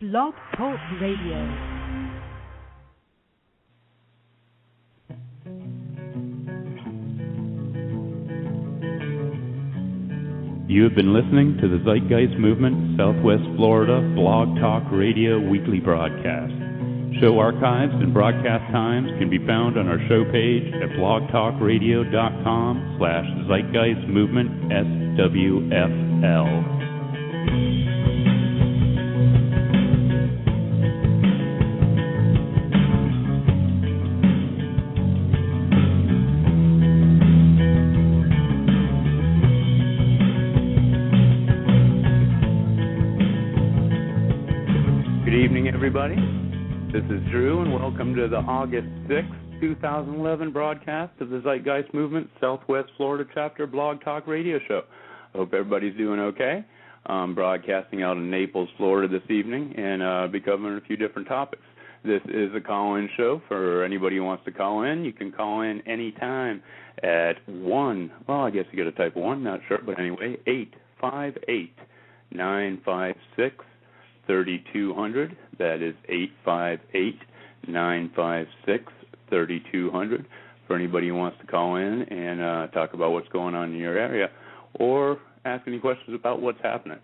Blog Talk Radio. You have been listening to the Zeitgeist Movement Southwest Florida Blog Talk Radio weekly broadcast. Show archives and broadcast times can be found on our show page at blogtalkradio.com/zeitgeistmovement SWFL. Everybody, this is Drew, and welcome to the August 6th, 2011 broadcast of the Zeitgeist Movement Southwest Florida Chapter Blog Talk Radio Show. I hope everybody's doing okay. I'm broadcasting out in Naples, Florida this evening, and I'll be covering a few different topics. This is a call-in show for anybody who wants to call in. You can call in anytime at 1, well, I guess you got to type 1, not sure, but anyway, 858-956-3200. That is 858-956-3200 for anybody who wants to call in and talk about what's going on in your area or ask any questions about what's happening.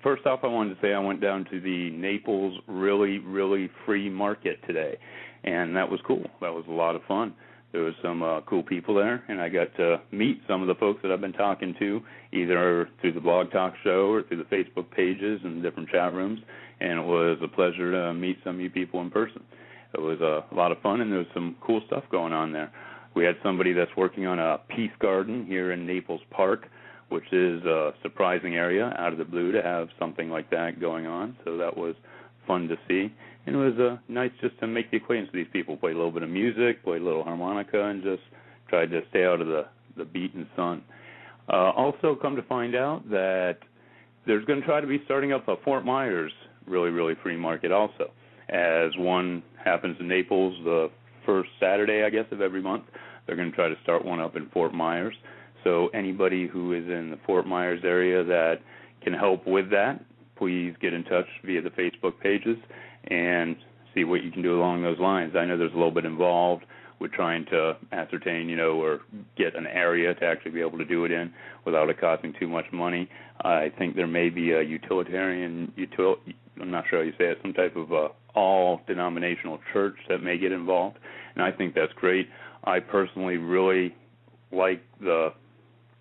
First off, I wanted to say I went down to the Naples really free market today, and that was cool. That was a lot of fun. There was some cool people there, and I got to meet some of the folks that I've been talking to, either through the Blog Talk show or through the Facebook pages and different chat rooms, and it was a pleasure to meet some of you people in person. It was a lot of fun, and there was some cool stuff going on there. We had somebody that's working on a peace garden here in Naples Park, which is a surprising area out of the blue to have something like that going on, so that was fun to see. And it was nice just to make the acquaintance of these people, play a little bit of music, play a little harmonica, and just try to stay out of the beaten sun. Also, come to find out that there's going to try to be starting up a Fort Myers really free market also, as one happens in Naples the first Saturday, I guess, of every month. They're going to try to start one up in Fort Myers. So anybody who is in the Fort Myers area that can help with that, please get in touch via the Facebook pages and see what you can do along those lines. I know there's a little bit involved with trying to ascertain, or get an area to actually be able to do it in without it costing too much money. I think there may be a I'm not sure how you say it, some type of all-denominational church that may get involved, and I think that's great. I personally really like the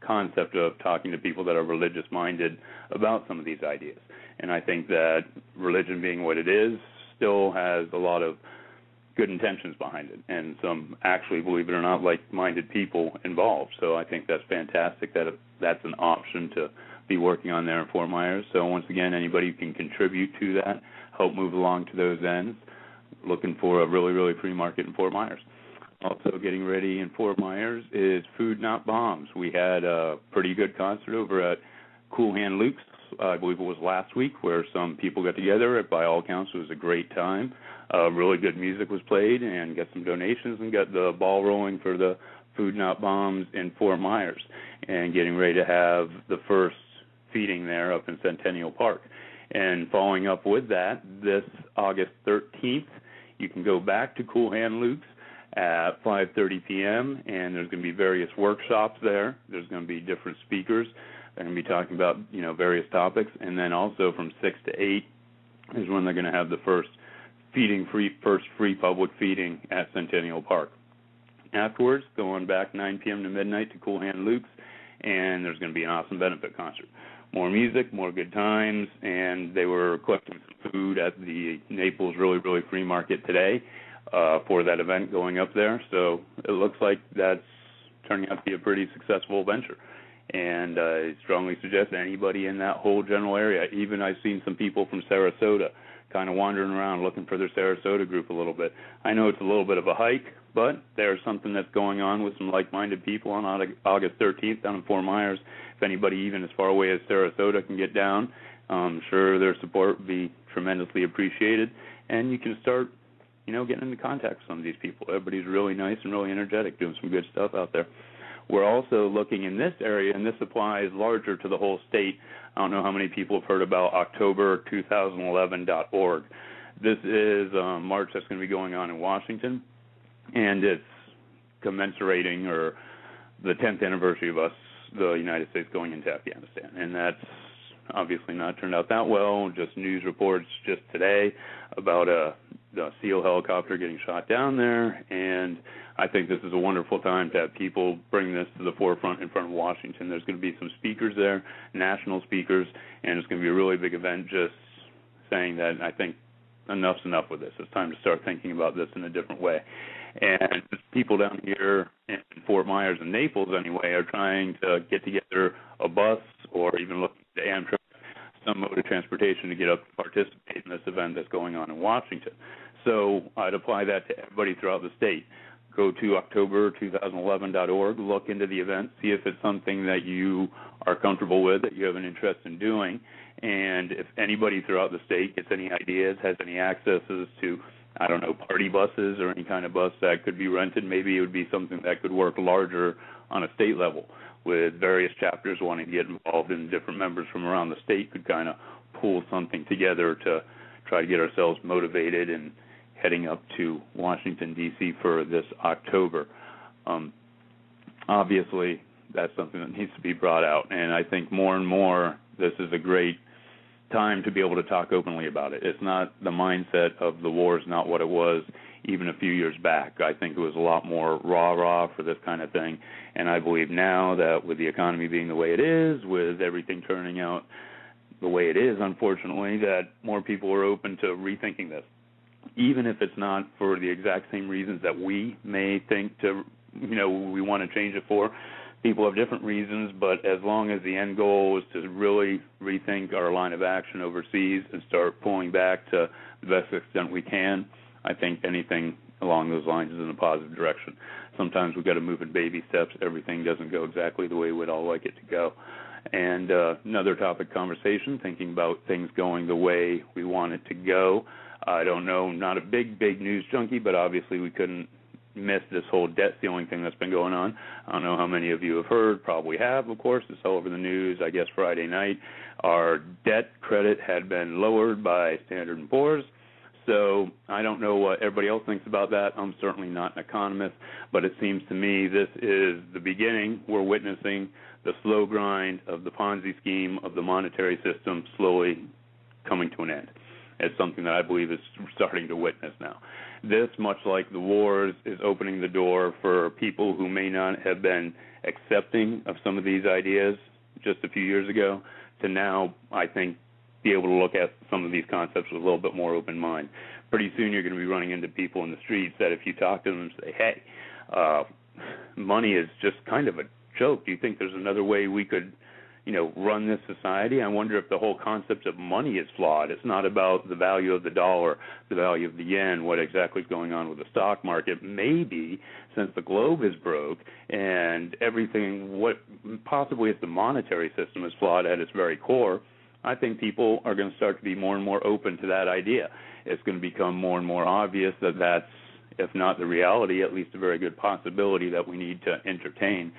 concept of talking to people that are religious-minded about some of these ideas. And I think that religion being what it is still has a lot of good intentions behind it, and some actually, believe it or not, like-minded people involved. So I think that's fantastic that that's an option to be working on there in Fort Myers. So once again, anybody who can contribute to that, help move along to those ends, looking for a really free market in Fort Myers. Also getting ready in Fort Myers is Food Not Bombs. We had a pretty good concert over at Cool Hand Luke's, I believe it was last week, where some people got together. By all accounts, it was a great time. Really good music was played, and got some donations and got the ball rolling for the Food Not Bombs in Fort Myers, and getting ready to have the first feeding there up in Centennial Park. And following up with that, this August 13th, you can go back to Cool Hand Luke's at 5:30 p.m., and there's going to be various workshops there. There's going to be different speakers. They're going to be talking about, various topics, and then also from 6 to 8 is when they're going to have the first free public feeding at Centennial Park. Afterwards, going back 9 p.m. to midnight to Cool Hand Luke's, and there's going to be an awesome benefit concert. More music, more good times, and they were collecting some food at the Naples really free market today for that event going up there. So it looks like that's turning out to be a pretty successful venture. And I strongly suggest anybody in that whole general area, even I've seen some people from Sarasota kind of wandering around looking for their Sarasota group a little bit. I know it's a little bit of a hike, but there's something that's going on with some like-minded people on August 13th down in Fort Myers. If anybody even as far away as Sarasota can get down, I'm sure their support would be tremendously appreciated. And you can start, getting into contact with some of these people. Everybody's really nice and really energetic, doing some good stuff out there. We're also looking in this area, and this applies larger to the whole state. I don't know how many people have heard about October2011.org. This is a march that's going to be going on in Washington, and it's commensurating or the 10th anniversary of us, the United States, going into Afghanistan. And that's obviously not turned out that well. Just news reports just today about the SEAL helicopter getting shot down there. And I think this is a wonderful time to have people bring this to the forefront in front of Washington. There's going to be some speakers there, national speakers, and it's going to be a really big event, just saying that I think enough's enough with this. It's time to start thinking about this in a different way. And people down here in Fort Myers and Naples, anyway, are trying to get together a bus or even look at Amtrak, some mode of transportation to get up to participate in this event that's going on in Washington. So I'd apply that to everybody throughout the state. Go to October2011.org, look into the event, see if it's something that you are comfortable with, that you have an interest in doing, and if anybody throughout the state gets any ideas, has any accesses to, I don't know, party buses or any kind of bus that could be rented, maybe it would be something that could work larger on a state level, with various chapters wanting to get involved, and different members from around the state could kind of pull something together to try to get ourselves motivated and heading up to Washington, D.C. for this October. Obviously, that's something that needs to be brought out, and I think more and more this is a great time to be able to talk openly about it. It's not the mindset of the war is not what it was even a few years back. I think it was a lot more rah-rah for this kind of thing, and I believe now that with the economy being the way it is, with everything turning out the way it is, unfortunately, that more people are open to rethinking this, even if it's not for the exact same reasons that we may think we want to change it for. People have different reasons, but as long as the end goal is to really rethink our line of action overseas and start pulling back to the best extent we can, I think anything along those lines is in a positive direction. Sometimes we've got to move in baby steps. Everything doesn't go exactly the way we'd all like it to go. And another topic conversation, thinking about things going the way we want it to go. I don't know, not a big news junkie, but obviously we couldn't miss this whole debt ceiling thing that's been going on. I don't know how many of you have heard, probably have, of course. It's all over the news, I guess, Friday night. Our debt credit had been lowered by Standard & Poor's. So I don't know what everybody else thinks about that. I'm certainly not an economist, but it seems to me this is the beginning. We're witnessing the slow grind of the Ponzi scheme of the monetary system slowly coming to an end. It's something that I believe is starting to witness now. This, much like the wars, is opening the door for people who may not have been accepting of some of these ideas just a few years ago to now, I think, be able to look at some of these concepts with a little bit more open mind. Pretty soon you're going to be running into people in the streets that if you talk to them and say, hey, money is just kind of a joke. Do you think there's another way we could run this society? I wonder if the whole concept of money is flawed. It's not about the value of the dollar, the value of the yen, what exactly is going on with the stock market. Maybe since the globe is broke and everything, what possibly if the monetary system is flawed at its very core, I think people are going to start to be more and more open to that idea. It's going to become more and more obvious that that's, if not the reality, at least a very good possibility that we need to entertain.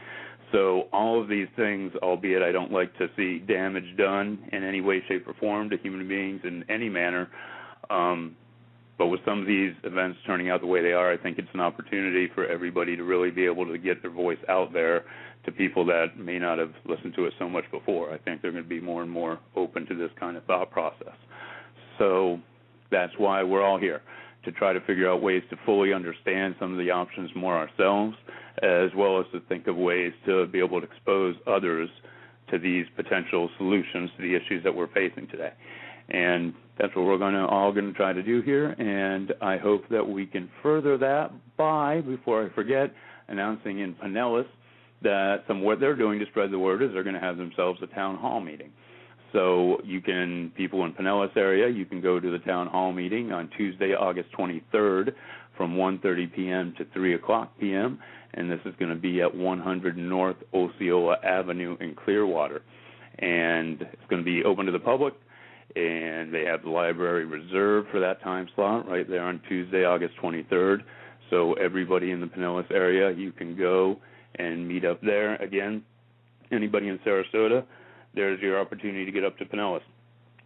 So all of these things, albeit I don't like to see damage done in any way, shape, or form to human beings in any manner, but with some of these events turning out the way they are, I think it's an opportunity for everybody to really be able to get their voice out there to people that may not have listened to it so much before. I think they're going to be more and more open to this kind of thought process. So that's why we're all here, to try to figure out ways to fully understand some of the options more ourselves, as well as to think of ways to be able to expose others to these potential solutions to the issues that we're facing today. And that's what we're all going to try to do here, and I hope that we can further that by, before I forget, announcing in Pinellas that what they're doing to spread the word is they're going to have themselves a town hall meeting. So people in Pinellas area, you can go to the town hall meeting on Tuesday, August 23rd from 1:30 p.m. to 3 o'clock p.m., and this is going to be at 100 North Osceola Avenue in Clearwater. And it's going to be open to the public, and they have the library reserved for that time slot right there on Tuesday, August 23rd. So everybody in the Pinellas area, you can go and meet up there. Again, anybody in Sarasota, there's your opportunity to get up to Pinellas.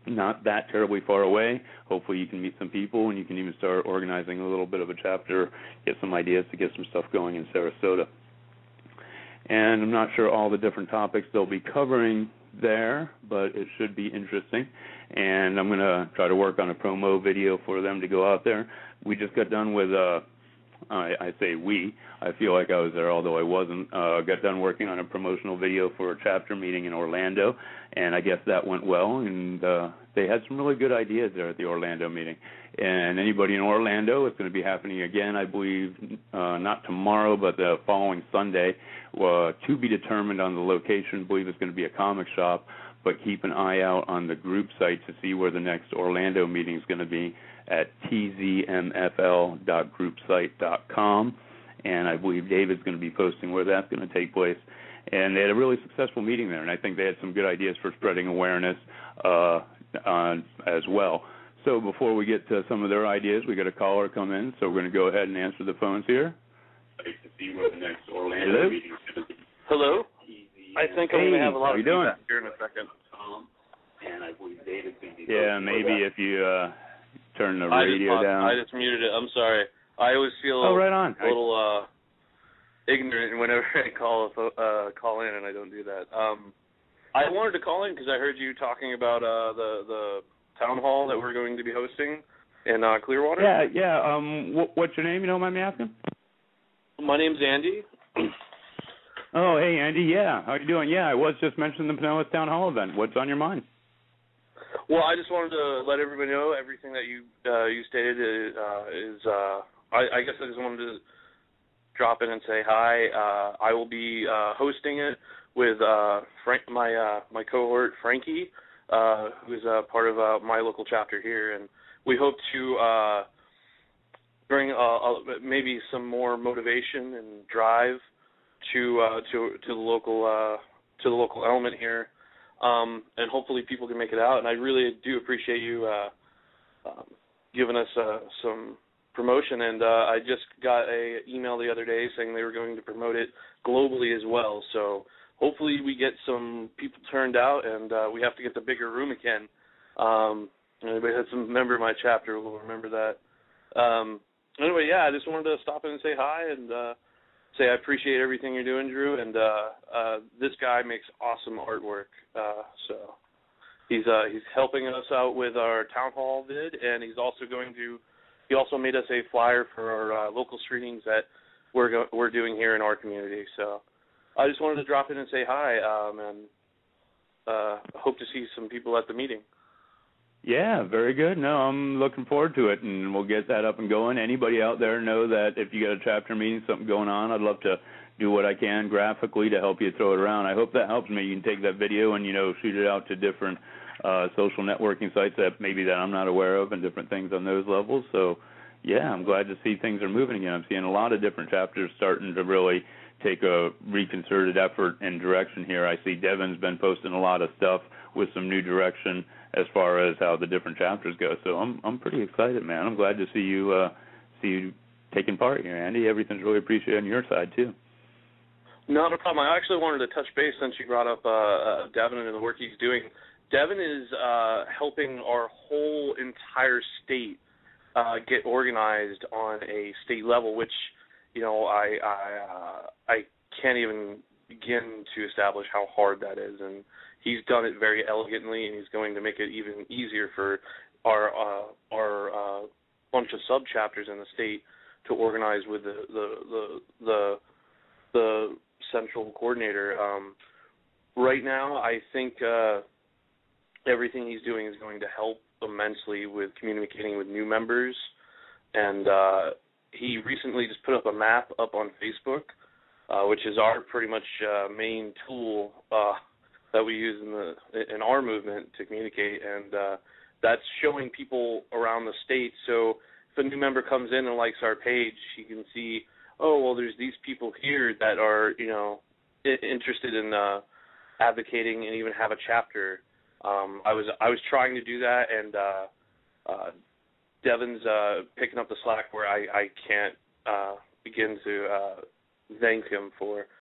Not that terribly far away. Hopefully you can meet some people, and you can even start organizing a little bit of a chapter, get some ideas to get some stuff going in Sarasota. And I'm not sure all the different topics they'll be covering there, but it should be interesting. And I'm going to try to work on a promo video for them to go out there. We just got done with I say we. I feel like I was there, although I wasn't. Got done working on a promotional video for a chapter meeting in Orlando, and I guess that went well. And they had some really good ideas there at the Orlando meeting. And anybody in Orlando, it's going to be happening again, I believe, not tomorrow, but the following Sunday. To be determined on the location. I believe it's going to be a comic shop, but keep an eye out on the group site to see where the next Orlando meeting is going to be at tzmfl.groupsite.com, and I believe David's going to be posting where that's going to take place. And they had a really successful meeting there, and I think they had some good ideas for spreading awareness as well. So before we get to some of their ideas, we got a caller come in, so we're going to go ahead and answer the phones here. To see where the next Orlando meeting is going to be. Hello? I think I'm going to have a lot of feedback here in a second. And I believe David's going to be maybe if you turn the radio down. I just muted it. I'm sorry. I always feel a little ignorant whenever I call in, and I don't do that. I wanted to call in because I heard you talking about the town hall that we're going to be hosting in Clearwater. Yeah. What's your name? You don't mind me asking? My name's Andy. Oh, hey, Andy. Yeah, how you doing? Yeah, I was just mentioning the Pinellas Town Hall event. What's on your mind? Well, I just wanted to let everybody know everything that you stated is. I guess I just wanted to drop in and say hi. I will be hosting it with my cohort Frankie, who's part of my local chapter here, and we hope to bring maybe some more motivation and drive to the local element here. And hopefully people can make it out. And I really do appreciate you giving us some promotion. And I just got an email the other day saying they were going to promote it globally as well. So hopefully we get some people turned out, and we have to get the bigger room again. Anybody that's a member of my chapter will remember that. Anyway, yeah, I just wanted to stop in and say hi and say I appreciate everything you're doing, Drew, and this guy makes awesome artwork. So he's helping us out with our town hall vid, and he also made us a flyer for our local screenings that we're doing here in our community. So I just wanted to drop in and say hi, and hope to see some people at the meeting. Yeah, very good. No, I'm looking forward to it, and we'll get that up and going. Anybody out there know that if you got a chapter meeting, something going on, I'd love to do what I can graphically to help you throw it around. I hope that helps me. You can take that video and, shoot it out to different social networking sites that I'm not aware of and different things on those levels. So, yeah, I'm glad to see things are moving again. I'm seeing a lot of different chapters starting to really take a reconcerted effort and direction here. I see Devin's been posting a lot of stuff with some new direction as far as how the different chapters go. So I'm pretty excited, man. I'm glad to see you taking part here, Andy. Everything's really appreciated on your side too. Not a problem. I actually wanted to touch base since you brought up Devin and the work he's doing. Devin is helping our whole entire state get organized on a state level, which I can't even begin to establish how hard that is, and he's done it very elegantly, and he's going to make it even easier for our bunch of sub-chapters in the state to organize with the central coordinator. Right now, I think everything he's doing is going to help immensely with communicating with new members, and he recently just put up a map up on Facebook, which is our pretty much main tool that we use in our movement to communicate, and that's showing people around the state. So if a new member comes in and likes our page, he can see, oh, well, there's these people here that are, interested in advocating and even have a chapter. I was trying to do that, and Devin's picking up the slack where I can't begin to thank him for